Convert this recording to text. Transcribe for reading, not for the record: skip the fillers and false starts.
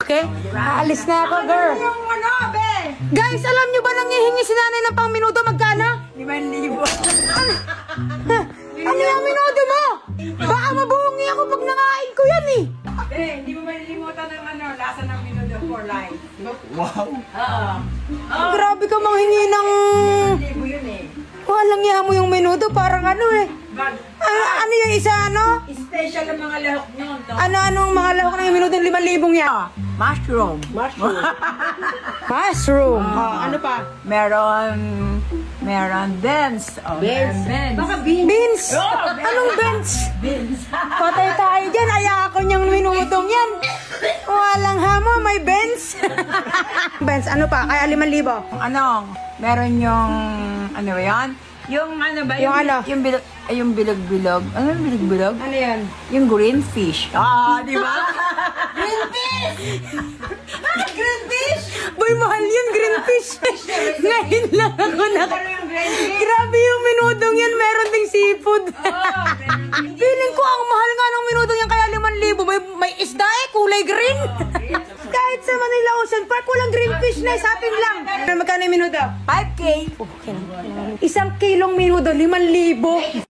Okay? Aalis na ako, girl. Yung ano, be? Guys, alam nyo ba nangihingi si nanay ng pang minuto? Magkano? 5,000. Ano yung minuto mo? Baka mabungi ako pag nangain ko yan eh. Hindi mo malilimutan ng ano, lasa ng minuto for life. Wow. Grabe ka manghingi ng... Libo yun eh. Walang iya mo yung minuto, parang ano eh. Ano yung isa ano? Special ang mga lahok nyon. Ano ang mga lahok ng minuto 5,000 yan? Mushroom. Mushroom. Ano pa? Meron beans. Beans. Baka beans. Beans. Anong beans? Beans. Patay tayo dyan. Ayako niyang minutong yan. Walang hamo, may beans. Beans, ano pa? Kaya 5,000. Ano? Meron yung, ano ba yan? Yung ano ba? Yung ano? Yung bilog-bilog. Ano yung bilog-bilog? Ano yan? Yung green fish. Di ba? Green fish! Green fish! Boy, mahal yun, green fish. Ngayon lang ako Grabe yung minutong yan. Meron ding seafood. Feeling ko ang mahal nga ng minutong yan kaya 5,000. May isda eh, kulay green. Kahit sa Manila Ocean Park, walang green fish na sa atin lang. Magkano yung minuto? 5K. 1 kilong minuto, 5,000.